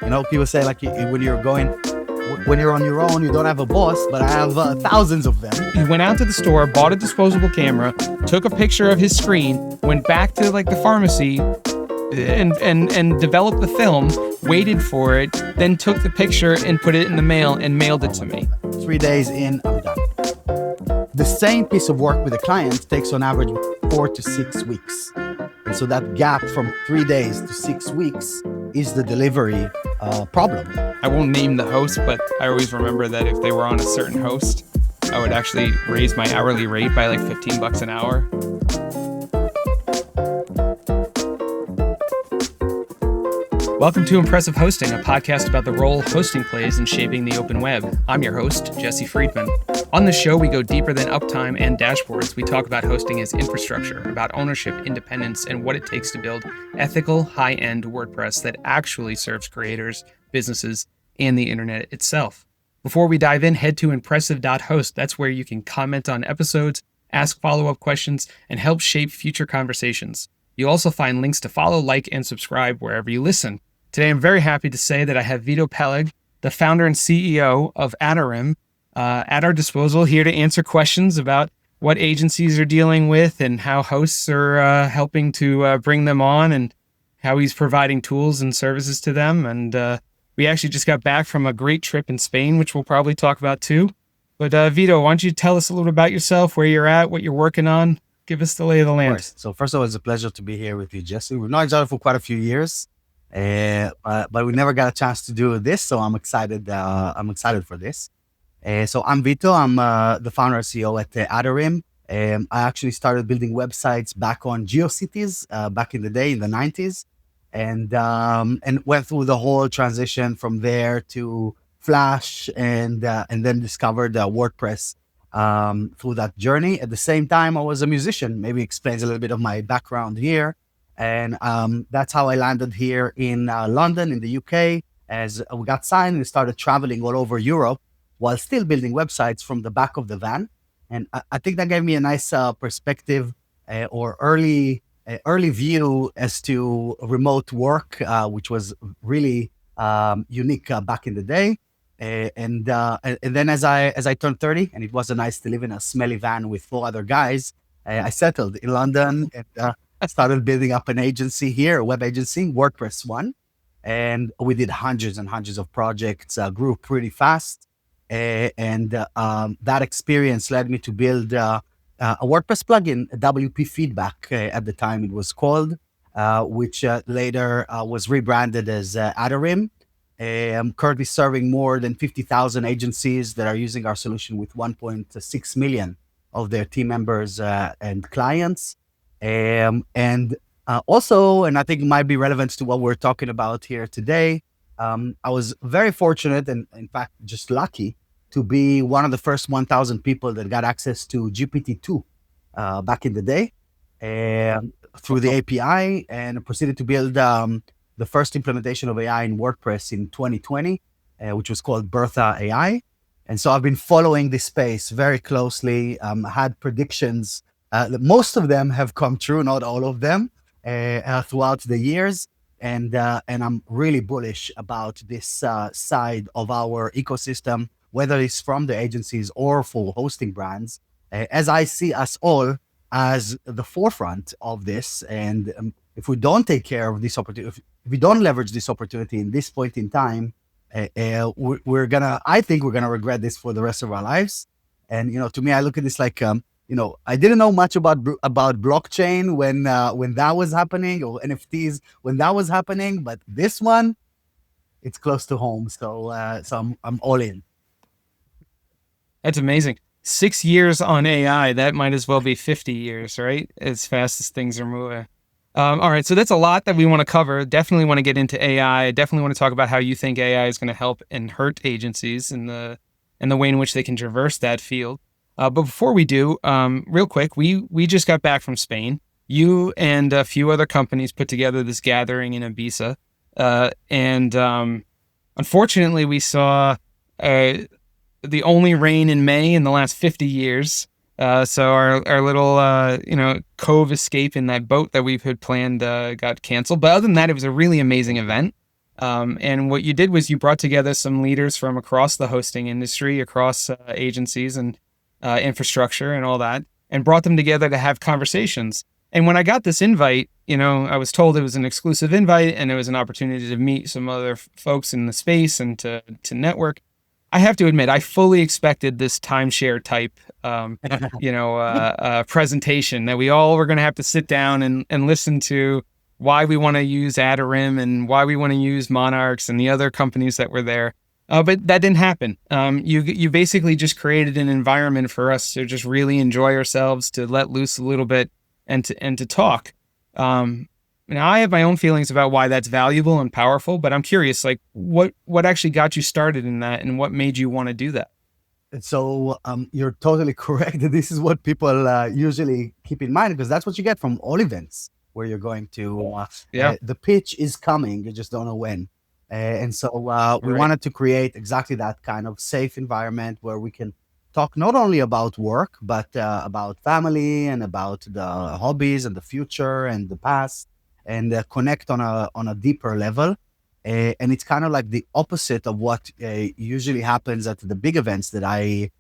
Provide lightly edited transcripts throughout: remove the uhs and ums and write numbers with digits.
People say like when you're on your own, you don't have a boss, but I have thousands of them. He went out to the store, bought a disposable camera, took a picture of his screen, went back to like the pharmacy and developed the film, waited for it, then took the picture and put it in the mail and mailed it to me. 3 days in, I'm done. The same piece of work with a client takes on average 4 to 6 weeks. And so that gap from 3 days to 6 weeks is the delivery problem. I won't name the host, but I always remember that if they were on a certain host, I would actually raise my hourly rate by like $15 an hour. Welcome to Impressive Hosting, a podcast about the role hosting plays in shaping the open web. I'm your host, Jesse Friedman. On this show, we go deeper than uptime and dashboards. We talk about hosting as infrastructure, about ownership, independence, and what it takes to build ethical, high-end WordPress that actually serves creators, businesses, and the internet itself. Before we dive in, head to impressive.host. That's where you can comment on episodes, ask follow-up questions, and help shape future conversations. You'll also find links to follow, like, and subscribe wherever you listen. Today, I'm very happy to say that I have Vito Peleg, the founder and CEO of Atarim, at our disposal here to answer questions about what agencies are dealing with and how hosts are helping to bring them on and how he's providing tools and services to them. And we actually just got back from a great trip in Spain, which we'll probably talk about too. But Vito, why don't you tell us a little about yourself, where you're at, what you're working on? Give us the lay of the land. Of course. So first of all, it's a pleasure to be here with you, Jesse. We've known each other for quite a few years, but we never got a chance to do this. So I'm excited. I'm excited for this. So I'm Vito. I'm the founder and CEO at Atarim. I actually started building websites back on GeoCities back in the day in the 90s, and went through the whole transition from there to Flash, and then discovered WordPress through that journey. At the same time, I was a musician. Maybe explains a little bit of my background here. And that's how I landed here in London, in the UK, as we got signed and started traveling all over Europe while still building websites from the back of the van. And I think that gave me a nice perspective or early view as to remote work, which was really unique back in the day. And then as I turned 30, and it wasn't nice to live in a smelly van with 4 other guys, I settled in London and started building up an agency here, a web agency, WordPress One. And we did hundreds and hundreds of projects, grew pretty fast. And that experience led me to build a WordPress plugin, WP Feedback at the time it was called, which later was rebranded as Atarim. I'm currently serving more than 50,000 agencies that are using our solution with 1.6 million of their team members and clients. Also, and I think it might be relevant to what we're talking about here today, I was very fortunate and in fact just lucky to be one of the first 1,000 people that got access to GPT-2 back in the day through the API, and proceeded to build the first implementation of AI in WordPress in 2020, which was called Bertha AI. And so I've been following this space very closely, had predictions. Most of them have come true, not all of them, throughout the years. And I'm really bullish about this side of our ecosystem, whether it's from the agencies or for hosting brands, as I see us all as the forefront of this. And if we don't take care of this opportunity, if we don't leverage this opportunity in this point in time, I think we're gonna regret this for the rest of our lives. And to me, I look at this like I didn't know much about blockchain when that was happening, or NFTs when that was happening, but this one, it's close to home. So I'm all in. That's amazing. 6 years on AI, that might as well be 50 years, right? As fast as things are moving. All right, so that's a lot that we want to cover. Definitely want to get into AI. Definitely want to talk about how you think AI is going to help and hurt agencies and the way in which they can traverse that field. But before we do, real quick, we just got back from Spain. You and a few other companies put together this gathering in Ibiza. And unfortunately, we saw the only rain in May in the last 50 years. So our little, cove escape in that boat that we've had planned got canceled. But other than that, it was a really amazing event. And what you did was you brought together some leaders from across the hosting industry, across agencies and infrastructure and all that, and brought them together to have conversations. And when I got this invite, I was told it was an exclusive invite and it was an opportunity to meet some other folks in the space and to network. I have to admit, I fully expected this timeshare type, presentation that we all were going to have to sit down and listen to why we want to use Atarim and why we want to use Monarchs and the other companies that were there. But that didn't happen. You basically just created an environment for us to just really enjoy ourselves, to let loose a little bit, and to talk. Now I have my own feelings about why that's valuable and powerful, but I'm curious, like what actually got you started in that, and what made you want to do that? So you're totally correct. This is what people usually keep in mind, because that's what you get from all events where you're going to. The pitch is coming, you just don't know when. And so we Right. wanted to create exactly that kind of safe environment where we can talk not only about work, but about family and about the hobbies and the future and the past, and connect on a deeper level. And it's kind of like the opposite of what usually happens at the big events that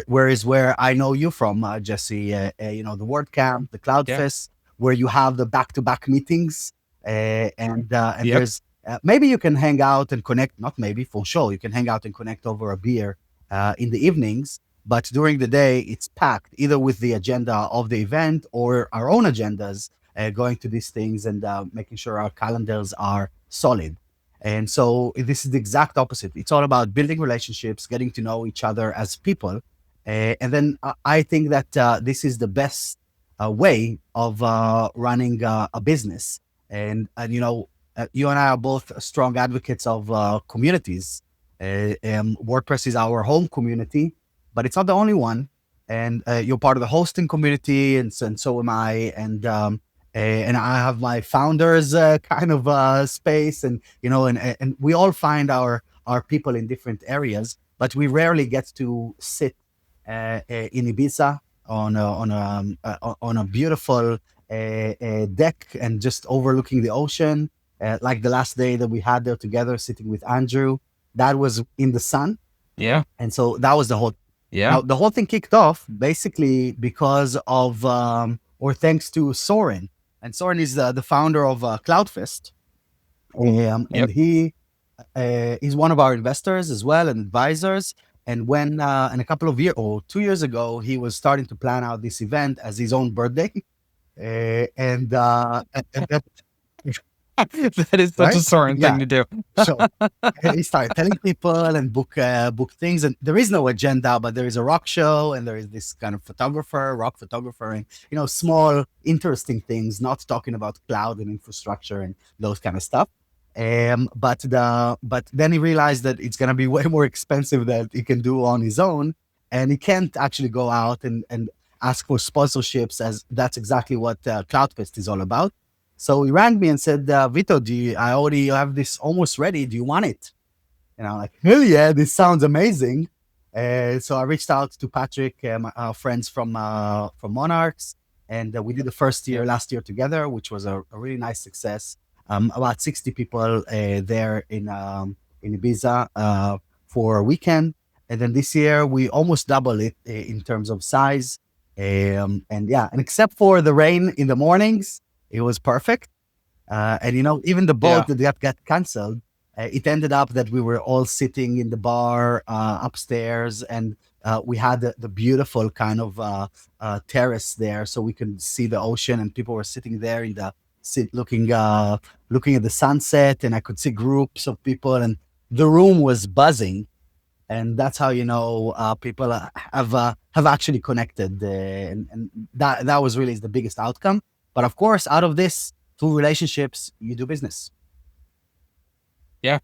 whereas where I know you from, Jesse, the WordCamp, the Cloud Yeah. Fest, where you have the back-to-back meetings, and Yep. there's maybe you can hang out and connect. Not maybe, for sure, you can hang out and connect over a beer in the evenings. But during the day, it's packed either with the agenda of the event or our own agendas, going to these things and making sure our calendars are solid. And so this is the exact opposite. It's all about building relationships, getting to know each other as people. And then I think that this is the best way of running a business. And you and I are both strong advocates of communities. WordPress is our home community, but it's not the only one. And you're part of the hosting community, and so am I. And I have my founders kind of space, and we all find our people in different areas, but we rarely get to sit in Ibiza on a beautiful deck and just overlooking the ocean, like the last day that we had there together, sitting with Andrew. That was in the sun, Yeah. and so that was the whole. Yeah. Now the whole thing kicked off basically because of or thanks to Soren. And Soren is the founder of CloudFest, Yep. and he is one of our investors as well and advisors. And when in a couple of years or 2 years ago, he was starting to plan out this event as his own birthday, and that, That is such a right? Soren Yeah. thing to do. So he started telling people and book things, and there is no agenda, but there is a rock show, and there is this kind of rock photographer, and small interesting things, not talking about cloud and infrastructure and those kind of stuff. But then he realized that it's gonna be way more expensive than he can do on his own, and he can't actually go out and ask for sponsorships, as that's exactly what CloudFest is all about. So he rang me and said, Vito, I already have this almost ready. Do you want it? And I'm like, hell yeah, this sounds amazing. So I reached out to Patrick, our friends from Monarchs, and we did the first year last year together, which was a really nice success. About 60 people there in Ibiza for a weekend. And then this year we almost double it in terms of size. And except for the rain in the mornings, it was perfect. And even the boat that got canceled, it ended up that we were all sitting in the bar upstairs, and we had the beautiful kind of terrace there, so we could see the ocean, and people were sitting there in the looking at the sunset, and I could see groups of people, and the room was buzzing. And that's how people have actually connected, and that was really the biggest outcome. But of course, out of this, through relationships, you do business. Yeah,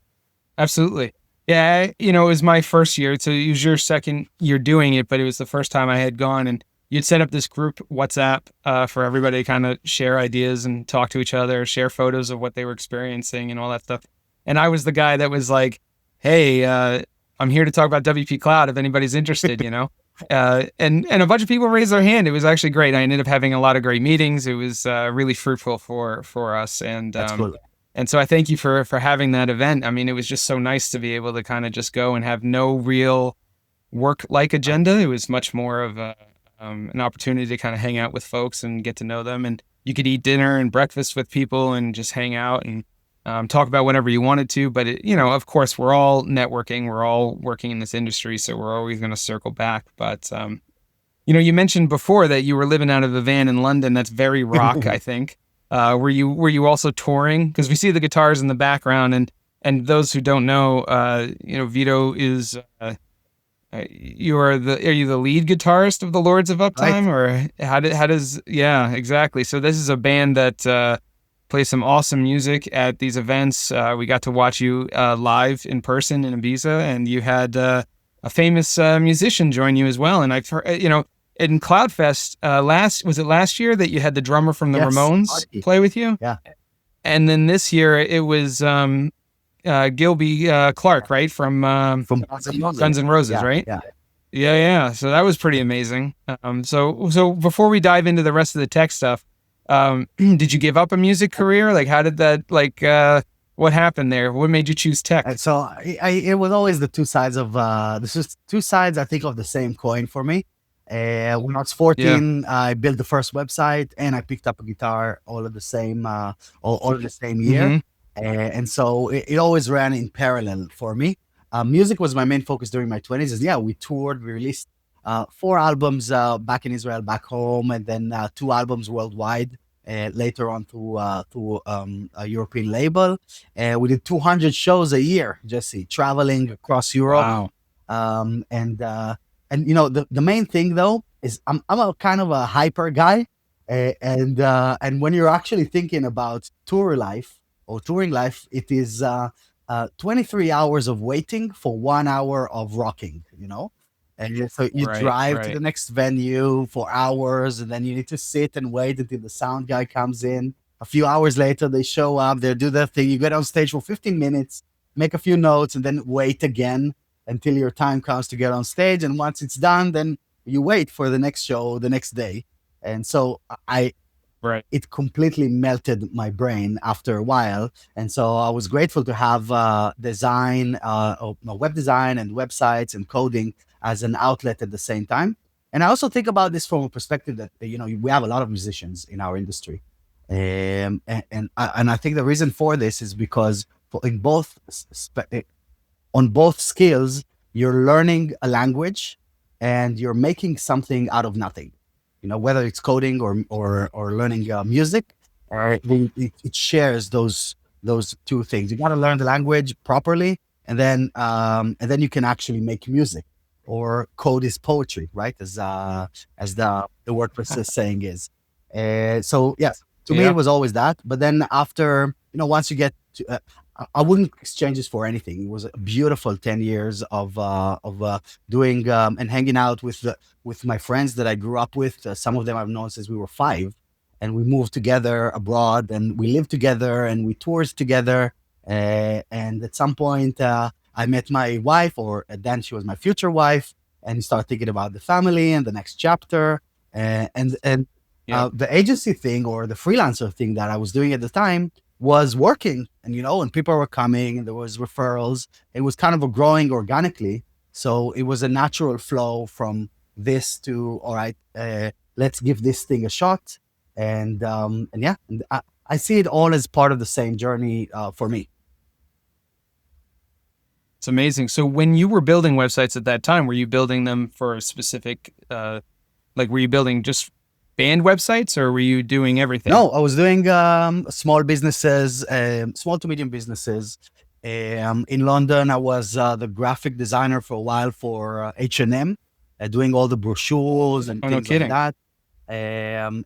absolutely. Yeah, it was my first year. So it was your second year doing it, but it was the first time I had gone, and you'd set up this group WhatsApp for everybody to kind of share ideas and talk to each other, share photos of what they were experiencing and all that stuff. And I was the guy that was like, hey, I'm here to talk about WP Cloud if anybody's interested, and a bunch of people raised their hand. It was actually great. I ended up having a lot of great meetings. It was really fruitful for us. And That's cool. And so I thank you for having that event. I mean, it was just so nice to be able to kind of just go and have no real work-like agenda. It was much more of an opportunity to kind of hang out with folks and get to know them. And you could eat dinner and breakfast with people and just hang out and talk about whatever you wanted to. But, of course, we're all networking. We're all working in this industry, so we're always going to circle back. But, you mentioned before that you were living out of a van in London. That's very rock, I think. Were you also touring? Because we see the guitars in the background, and those who don't know, Vito is... are you the lead guitarist of the Lords of Uptime, Right. or yeah, exactly. So this is a band that plays some awesome music at these events. We got to watch you live in person in Ibiza, and you had a famous musician join you as well. And I've heard, in Cloudfest last year that you had the drummer from the Yes. Ramones play with you? Yeah. And then this year it was Gilby Clark, right? From Guns N' Roses, Yeah, right? yeah. Yeah. So that was pretty amazing. So before we dive into the rest of the tech stuff, did you give up a music career? Like, how did that, what happened there? What made you choose tech? And so it was always the two sides of this is two sides, I think, of the same coin for me. When I was 14, I built the first website and I picked up a guitar all at the same all the same year. And so it always ran in parallel for me. Music was my main focus during my 20s. We toured, we released 4 albums back in Israel, back home, and then 2 albums worldwide. Later on through a European label. We did 200 shows a year, Jesse, traveling across Europe. Wow. And the main thing though is I'm a kind of a hyper guy, and when you're actually thinking about tour life or touring life, it is 23 hours of waiting for 1 hour of rocking. And so you drive to the next venue for hours, and then you need to sit and wait until the sound guy comes in. A few hours later, they show up, they do their thing. You get on stage for 15 minutes, make a few notes, and then wait again until your time comes to get on stage. And once it's done, then you wait for the next show the next day. And so it completely melted my brain after a while. And so I was grateful to have design, web design and websites and coding as an outlet at the same time. And I also think about this from a perspective that, we have a lot of musicians in our industry. And I think the reason for this is because on both skills, you're learning a language and you're making something out of nothing. Whether it's coding or learning music, it shares those two things. You got to learn the language properly, and then you can actually make music. Or code is poetry, right? As the WordPress saying is. So yes, to me it was always that. But then after, once you get to, I wouldn't exchange this for anything. It was a beautiful 10 years of doing and hanging out with my friends that I grew up with. Some of them I've known since we were 5, and we moved together abroad, and we lived together, and we toured together. And at some point, I met my wife, or then she was my future wife, and started thinking about the family and the next chapter. The agency thing or the freelancer thing that I was doing at the time was working, and people were coming, and there was referrals. It was kind of growing organically. So it was a natural flow from this to, all right, let's give this thing a shot. And I see it all as part of the same journey for me. It's amazing. So when you were building websites at that time, were you building them for a specific, were you building just band websites, or were you doing everything? No, I was doing small businesses, small to medium businesses. In London, I was the graphic designer for a while for H&M, doing all the brochures and things like that. And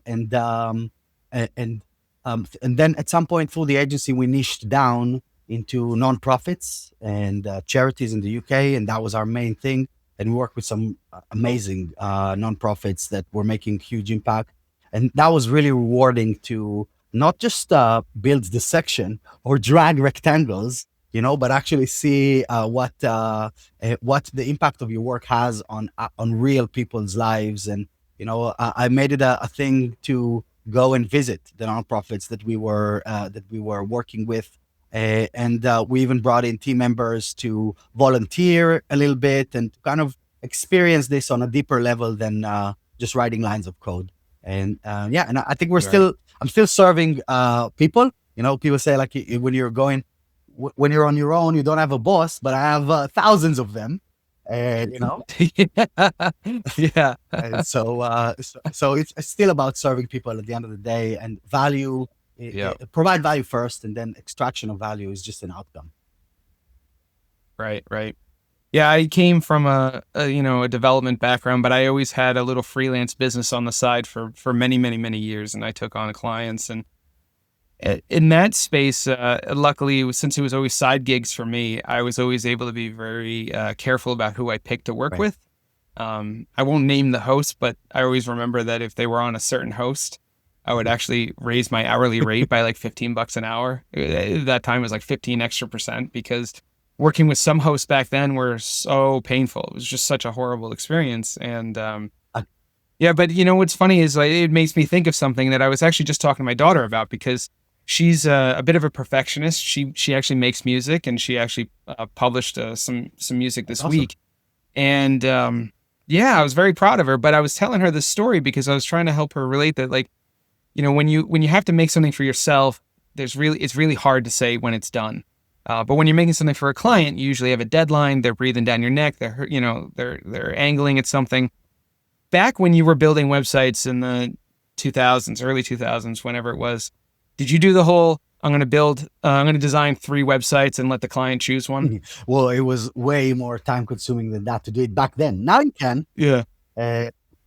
then at some point through the agency, we niched down into nonprofits and charities in the UK, and that was our main thing. And we worked with some amazing nonprofits that were making huge impact. And that was really rewarding to not just build the section or drag rectangles, but actually see what the impact of your work has on real people's lives. And I made it a thing to go and visit the nonprofits that we were working with. And we even brought in team members to volunteer a little bit and kind of experience this on a deeper level than just writing lines of code. And and I think I'm still serving people. People say like when when you're on your own, you don't have a boss, but I have thousands of them. And Yeah. and so it's still about serving people at the end of the day, and value. Yeah. Provide value first, and then extraction of value is just an outcome. Right. Yeah, I came from a development background, but I always had a little freelance business on the side for many, many, many years, and I took on clients. And in that space, luckily, since it was always side gigs for me, I was always able to be very careful about who I picked to work with. I won't name the host, but I always remember that if they were on a certain host, I would actually raise my hourly rate by like $15 an hour. That time was like 15 extra %, because working with some hosts back then were so painful. It was just such a horrible experience. And but what's funny is like, it makes me think of something that I was actually just talking to my daughter about, because she's a bit of a perfectionist. She actually makes music, and she actually published some music this week. And I was very proud of her. But I was telling her this story because I was trying to help her relate that, like, when you have to make something for yourself, it's really hard to say when it's done. But when you're making something for a client, you usually have a deadline. They're breathing down your neck. They're angling at something. Back when you were building websites in the 2000s, early 2000s, whenever it was, did you do the whole, I'm going to design 3 websites and let the client choose one? Well, it was way more time consuming than that to do it back then. Now you can. Yeah.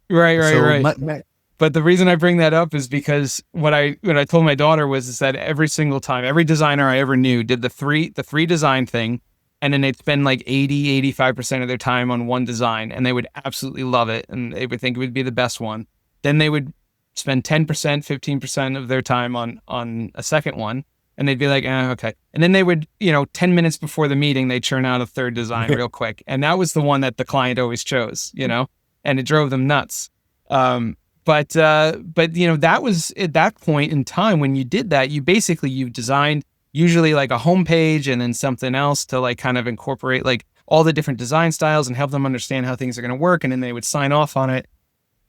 Right. But the reason I bring that up is because what I told my daughter is that every single time, every designer I ever knew did the three design thing, and then they'd spend like 85% of their time on one design, and they would absolutely love it, and they would think it would be the best one. Then they would spend 10%, 15% of their time on a second one, and they'd be like, okay. And then they would, 10 minutes before the meeting, they'd churn out a third design real quick. And that was the one that the client always chose, and it drove them nuts. But that was at that point in time when you did that, you designed usually like a homepage and then something else to like kind of incorporate like all the different design styles and help them understand how things are going to work. And then they would sign off on it.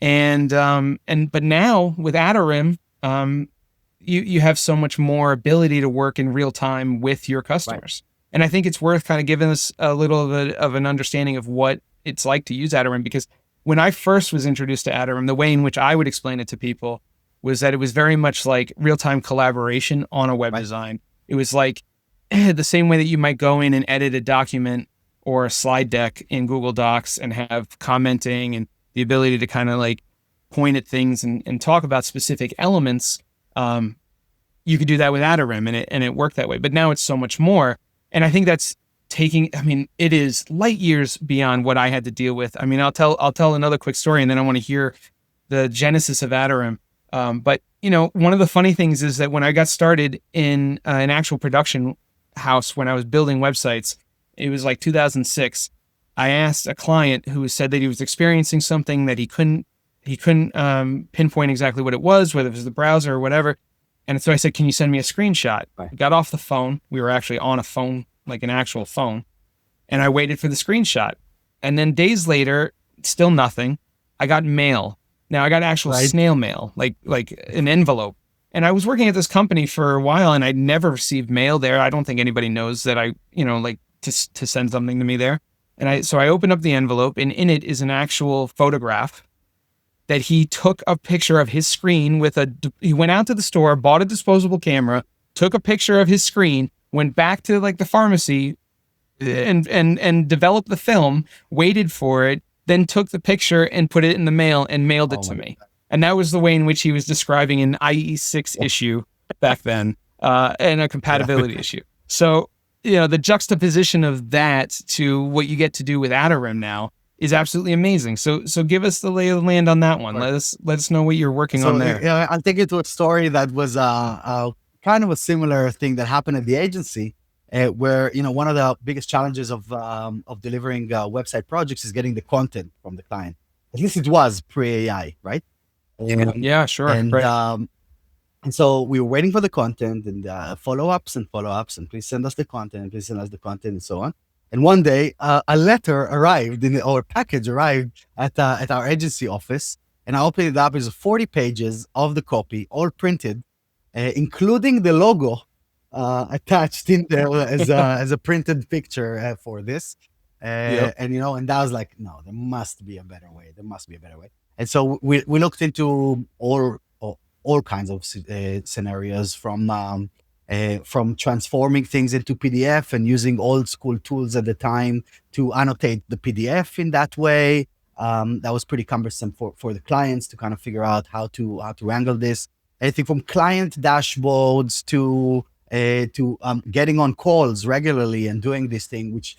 But now with Atarim, you have so much more ability to work in real time with your customers. Right. And I think it's worth kind of giving us a little bit of an understanding of what it's like to use Atarim, because when I first was introduced to Atarim, the way in which I would explain it to people was that it was very much like real-time collaboration on a web design. It was like the same way that you might go in and edit a document or a slide deck in Google Docs and have commenting and the ability to kind of like point at things and talk about specific elements. You could do that with Atarim, and it worked that way. But now it's so much more. And I think that's it is light years beyond what I had to deal with. I mean, I'll tell another quick story, and then I want to hear the genesis of Atarim. But one of the funny things is that when I got started in an actual production house, when I was building websites, it was like 2006. I asked a client who said that he was experiencing something that he couldn't pinpoint exactly what it was, whether it was the browser or whatever. And so I said, "Can you send me a screenshot?" Right. I got off the phone. We were actually on a phone, like an actual phone. And I waited for the screenshot. And then days later, still nothing. I got mail. Now I got actual snail mail, like an envelope. And I was working at this company for a while, and I'd never received mail there. I don't think anybody knows that I, to send something to me there. And so I opened up the envelope, and in it is an actual photograph that he took a picture of his screen he went out to the store, bought a disposable camera, took a picture of his screen, went back to like the pharmacy and developed the film, waited for it, then took the picture and put it in the mail and mailed it to me. And that was the way in which he was describing an IE6 issue back then, and a compatibility issue. So, the juxtaposition of that to what you get to do with Atarim now is absolutely amazing. So give us the lay of the land on that one. Let us know what you're working on there. Yeah, I'll take you to a story that was kind of a similar thing that happened at the agency, where one of the biggest challenges of delivering website projects is getting the content from the client. At least it was pre-AI, right? Yeah, sure. And right. And so we were waiting for the content and follow-ups and follow-ups, and please send us the content, and please send us the content, and so on. And one day, a letter arrived or package arrived at our agency office, and I opened it up. It's 40 pages of the copy, all printed, including the logo attached in there as a printed picture for this. And and I was like, no, there must be a better way. There must be a better way. And so we looked into all kinds of scenarios, from transforming things into PDF and using old school tools at the time to annotate the PDF in that way. That was pretty cumbersome for the clients to kind of figure out how to wrangle this. Anything from client dashboards to getting on calls regularly and doing this thing, which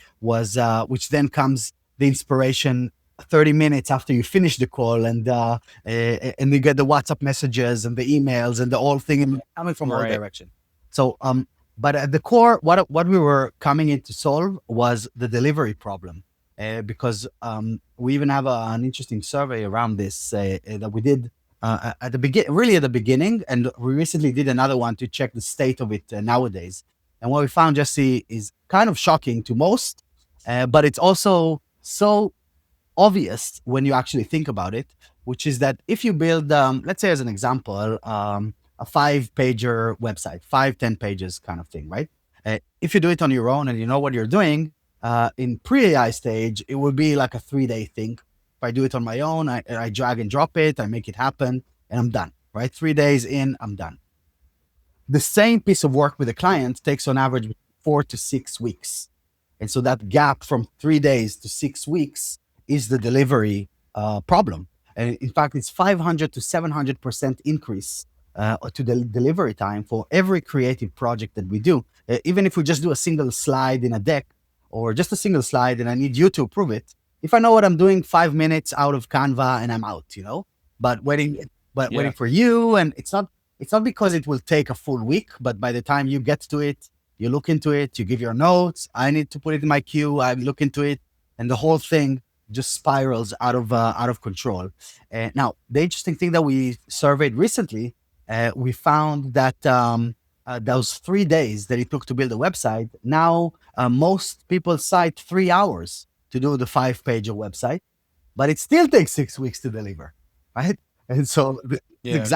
then comes the inspiration 30 minutes after you finish the call, and you get the WhatsApp messages and the emails and the whole thing coming from all directions. So, but at the core, what we were coming in to solve was the delivery problem, because we even have an interesting survey around this that we did at the beginning, and we recently did another one to check the state of it nowadays. And what we found, Jesse, is kind of shocking to most, but it's also so obvious when you actually think about it, which is that if you build, let's say as an example, a 5-pager website, 10 pages kind of thing, right? If you do it on your own and you know what you're doing, in pre-AI stage, it will be like a 3-day thing. If I do it on my own, I drag and drop it, I make it happen, and I'm done, right? 3 days in, I'm done. The same piece of work with a client takes on average 4 to 6 weeks. And so that gap from 3 days to 6 weeks is the delivery problem. And in fact, it's 500 to 700% increase to the delivery time for every creative project that we do. Even if we just do a single slide in a deck, or just a single slide and I need you to approve it, if I know what I'm doing, 5 minutes out of Canva and I'm out, but waiting for you. And it's not because it will take a full week, but by the time you get to it, you look into it, you give your notes, I need to put it in my queue, I look into it, and the whole thing just spirals out of control. Now, the interesting thing that we surveyed recently, we found that those 3 days that it took to build a website, now most people cite 3 hours to do the 5-page website, but it still takes 6 weeks to deliver, right? And so which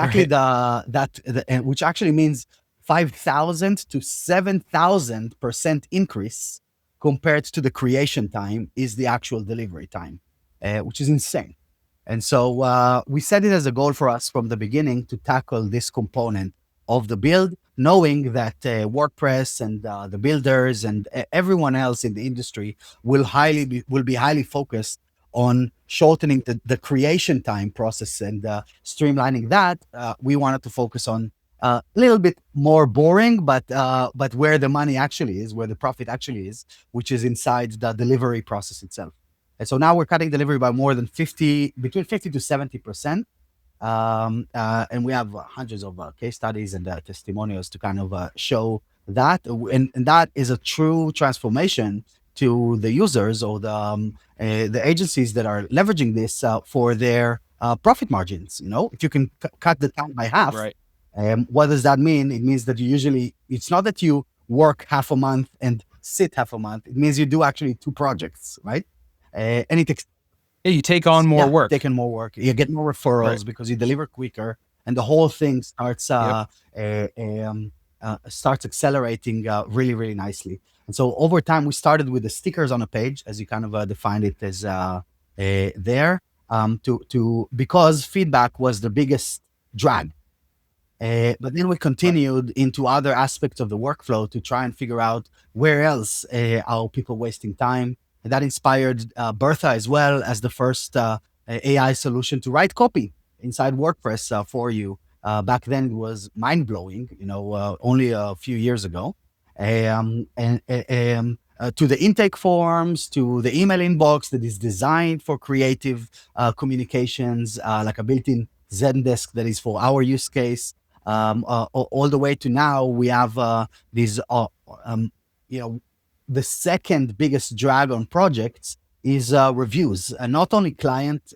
actually means 5,000 to 7,000% increase compared to the creation time is the actual delivery time, which is insane. And so we set it as a goal for us from the beginning to tackle this component of the build, knowing that WordPress and the builders and everyone else in the industry will be highly focused on shortening the creation time process and streamlining that. We wanted to focus on a little bit more boring, but where the money actually is, where the profit actually is, which is inside the delivery process itself. And so now we're cutting delivery by more than between 50 to 70%. And we have hundreds of case studies and testimonials to kind of show that. And that is a true transformation to the users or the agencies that are leveraging this for their profit margins. If you can cut the time by half, right. What does that mean? It means that it's not that you work half a month and sit half a month. It means you do actually 2 projects, right? And it takes you take on more work. Taking more work. You get more referrals because you deliver quicker, and the whole thing starts accelerating really, really nicely. And so over time, we started with the stickers on a page, as you kind of defined it as there, because feedback was the biggest drag. But then we continued into other aspects of the workflow to try and figure out where else are people wasting time. And that inspired Bertha as well as the first AI solution to write copy inside WordPress for you. Back then it was mind-blowing, only a few years ago. To the intake forms, to the email inbox that is designed for creative communications, like a built-in Zendesk that is for our use case. All the way to now, we have these, the second biggest drag on projects is reviews, and not only client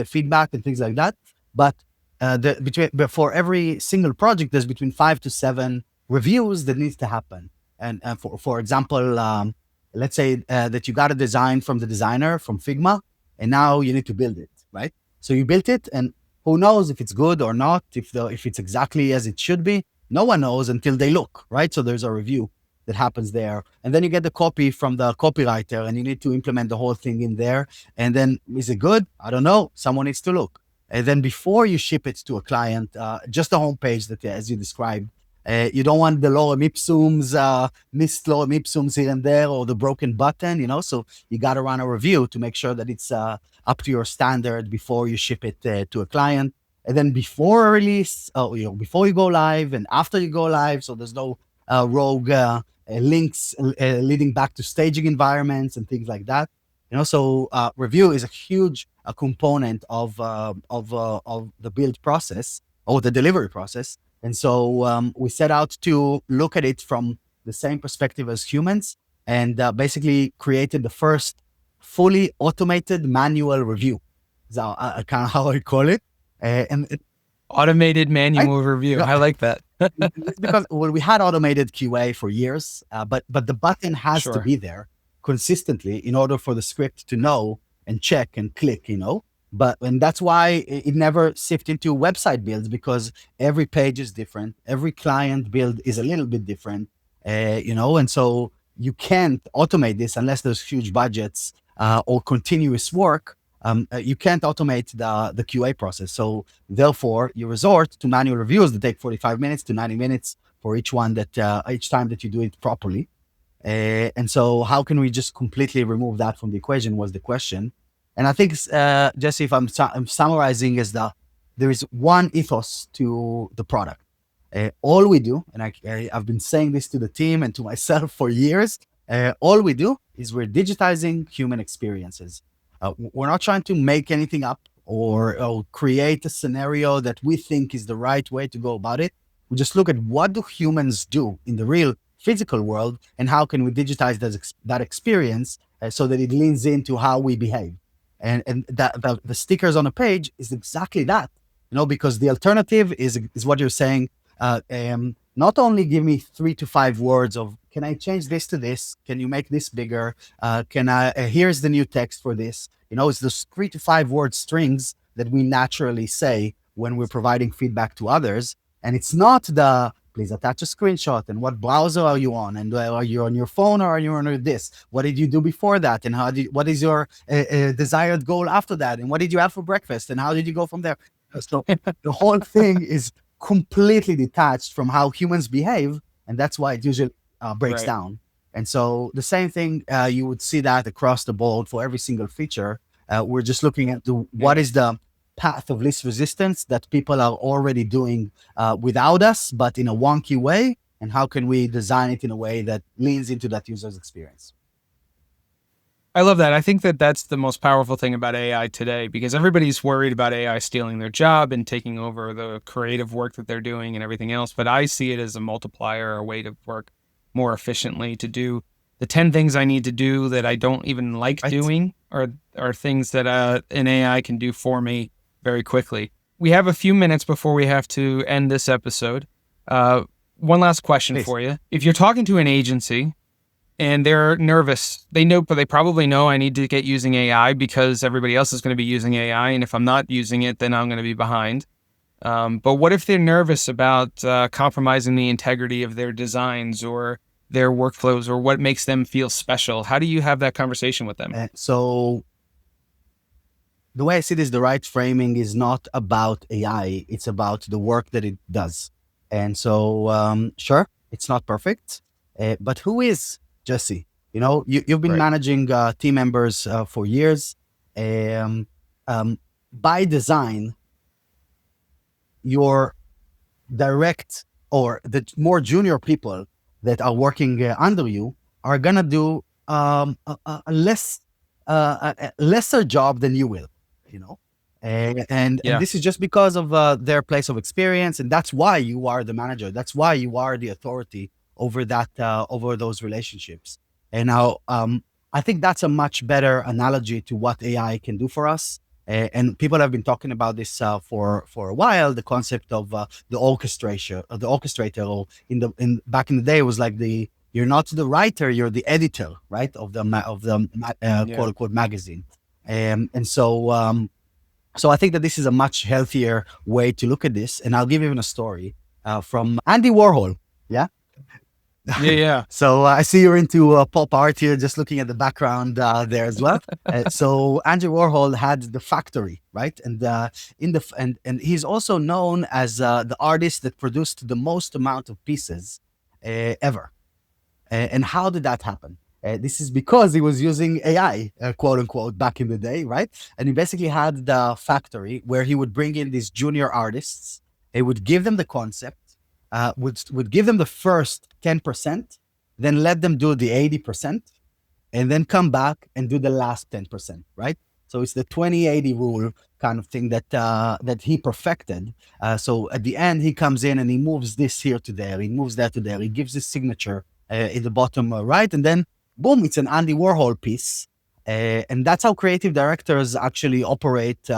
feedback and things like that, but for every single project, there's between 5 to 7 reviews that needs to happen. And for example, let's say that you got a design from the designer from Figma, and now you need to build it, right? So you built it, and who knows if it's good or not, if it's exactly as it should be. No one knows until they look, right? So there's a review that happens there, and then you get the copy from the copywriter, and you need to implement the whole thing in there. And then, is it good? I don't know. Someone needs to look. And then before you ship it to a client, just the homepage that, as you described, you don't want the lorem ipsums, missed lorem ipsums here and there, or the broken button, So you got to run a review to make sure that it's up to your standard before you ship it to a client. And then before a release, before you go live and after you go live, so there's no rogue links leading back to staging environments and things like that. So review is a huge component of the build process or the delivery process. And so we set out to look at it from the same perspective as humans, and basically created the first fully automated manual review. Is kind of how I call it. Automated manual review. I like that. Because we had automated QA for years, but the button has to be there consistently in order for the script to know and check and click, and that's why it never sifted into website builds, because every page is different. Every client build is a little bit different, and so you can't automate this unless there's huge budgets or continuous work. You can't automate the QA process. So therefore you resort to manual reviews that take 45 minutes to 90 minutes for each time that you do it properly. And so how can we just completely remove that from the equation was the question. And I think, Jesse, if I'm summarizing, is there is one ethos to the product. All we do, and I've been saying this to the team and to myself for years, all we do is we're digitizing human experiences. We're not trying to make anything up or create a scenario that we think is the right way to go about it. We just look at what do humans do in the real physical world, and how can we digitize that experience so that it leans into how we behave. And the stickers on a page is exactly that, because the alternative is what you're saying. Not only give me 3 to 5 words of, can I change this to this? Can you make this bigger? Here's the new text for this. It's those 3 to 5 word strings that we naturally say when we're providing feedback to others. And it's not please attach a screenshot, and what browser are you on? And are you on your phone or are you on this? What did you do before that? And what is your desired goal after that? And what did you have for breakfast? And how did you go from there? So the whole thing is completely detached from how humans behave, and that's why it usually breaks down. And so the same thing, you would see that across the board for every single feature. We're just looking at what is the path of least resistance that people are already doing without us, but in a wonky way, and how can we design it in a way that leans into that user's experience. I love that. I think that that's the most powerful thing about AI today, because everybody's worried about AI stealing their job and taking over the creative work that they're doing and everything else. But I see it as a multiplier, a way to work more efficiently, to do the 10 things I need to do that I don't even like doing, are things that an AI can do for me very quickly. We have a few minutes before we have to end this episode. One last question for you. If you're talking to an agency and they're nervous, they probably know I need to get using AI because everybody else is going to be using AI. And if I'm not using it, then I'm going to be behind. But what if they're nervous about compromising the integrity of their designs or their workflows, or what makes them feel special? How do you have that conversation with them? So the way I see this, the right framing is not about AI. It's about the work that it does. And so, sure, it's not perfect, but who is, Jesse? You've been managing team members for years. By design, your direct or the more junior people that are working under you are going to do a lesser job than you will. And this is just because of their place of experience, and that's why you are the manager. That's why you are the authority over that, over those relationships. And now, I think that's a much better analogy to what AI can do for us. And people have been talking about this for a while. The concept of the orchestrator, or back in the day, it was like you're not the writer, you're the editor, right, of the quote unquote magazine. And so I think that this is a much healthier way to look at this. And I'll give even a story from Andy Warhol. Yeah. Yeah. So I see you're into pop art here, just looking at the background there as well. So Andy Warhol had the factory, right? And and he's also known as the artist that produced the most amount of pieces ever. And how did that happen? This is because he was using AI, quote unquote, back in the day, right? And he basically had the factory where he would bring in these junior artists. He would give them the concept, would give them the first 10%, then let them do the 80%, and then come back and do the last 10%, right? So it's the 20-80 rule kind of thing that he perfected. So at the end, he comes in and he moves this here to there, he moves that to there, he gives his signature in the bottom right, and then boom, it's an Andy Warhol piece. And that's how creative directors actually operate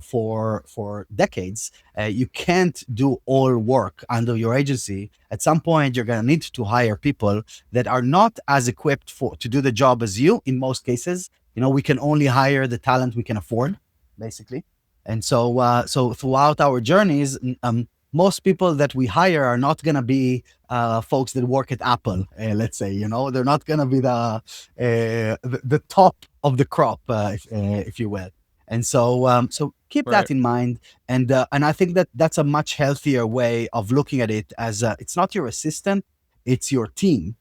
for decades. You can't do all work under your agency. At some point, you're going to need to hire people that are not as equipped to do the job as you. In most cases, we can only hire the talent we can afford, basically. And so throughout our journeys, most people that we hire are not going to be folks that work at Apple, let's say, they're not going to be the top of the crop, if you will. And so keep that in mind. And I think that's a much healthier way of looking at it, as it's not your assistant, it's your team.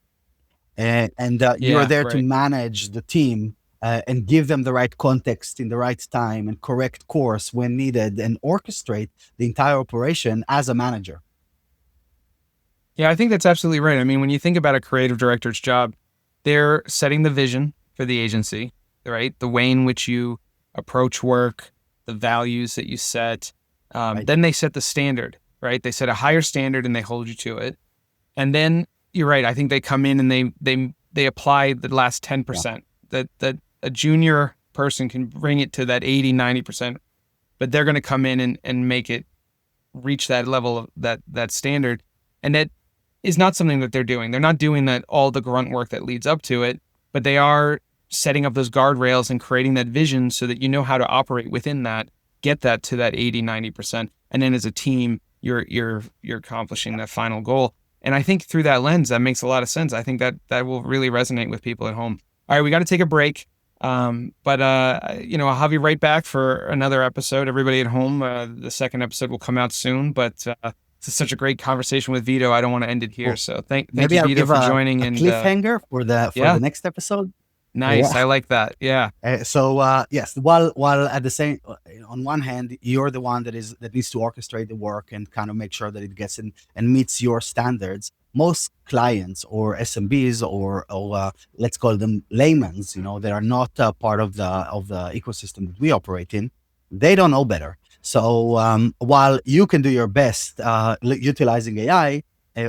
And you're there to manage the team and give them the right context in the right time and correct course when needed and orchestrate the entire operation as a manager. Yeah, I think that's absolutely right. I mean, when you think about a creative director's job, they're setting the vision for the agency, right? The way in which you approach work, the values that you set. Right. Then they set the standard, right? They set a higher standard and they hold you to it. And then you're right. I think they come in and they apply the last 10%. That a junior person can bring it to that 80, 90%, but they're going to come in and make it reach that level of that standard. And that is not something that they're doing. They're not doing that all the grunt work that leads up to it, but they are setting up those guardrails and creating that vision so that you know how to operate within that, get that to that 80, 90%. And then as a team, you're accomplishing that final goal. And I think through that lens, that makes a lot of sense. I think that will really resonate with people at home. All right, we got to take a break. But I'll have you right back for another episode. Everybody at home, the second episode will come out soon, but this is such a great conversation with Vito. I don't want to end it here. Cool. So thank you, Vito, for joining. And cliffhanger for the next episode. Nice. Yeah. I like that. Yeah. Yes, while at the same, on one hand, you're the one that needs to orchestrate the work and kind of make sure that it gets in and meets your standards. Most clients or SMBs or let's call them laymen's, that are not part of the ecosystem that we operate in, they don't know better. So while you can do your best utilizing AI,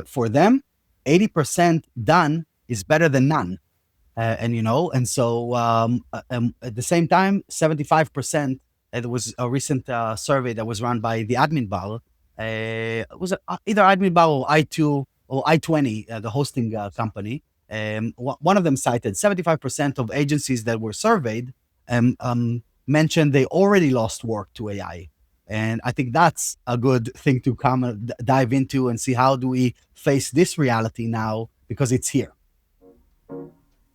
for them, 80% done is better than none. And so at the same time, 75%, there was a recent survey that was run by the Admin Bar. It was either Admin Bar or i2 or i20, the hosting company. One of them cited 75% of agencies that were surveyed mentioned they already lost work to AI. And I think that's a good thing to come and dive into and see, how do we face this reality now, because it's here.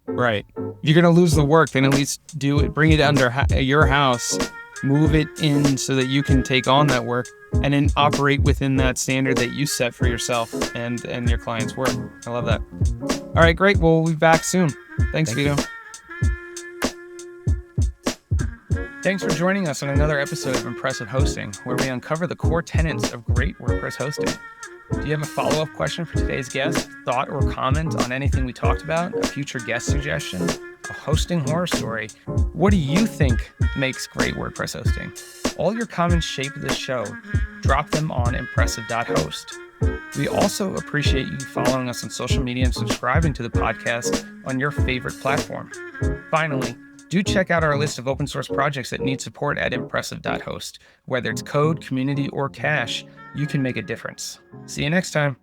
Right. If you're going to lose the work, then at least do it, bring it under your house, move it in so that you can take on that work and then operate within that standard that you set for yourself and your client's work. I love that. All right, great. Well, we'll be back soon. Thanks, Vito. Thanks for joining us on another episode of Impressive Hosting, where we uncover the core tenets of great WordPress hosting. Do you have a follow-up question for today's guest, thought or comment on anything we talked about, a future guest suggestion, a hosting horror story? What do you think makes great WordPress hosting? All your comments shape this show. Drop them on impressive.host. We also appreciate you following us on social media and subscribing to the podcast on your favorite platform. Finally, Do check out our list of open source projects that need support at impressive.host. Whether it's code, community, or cache, you can make a difference. See you next time.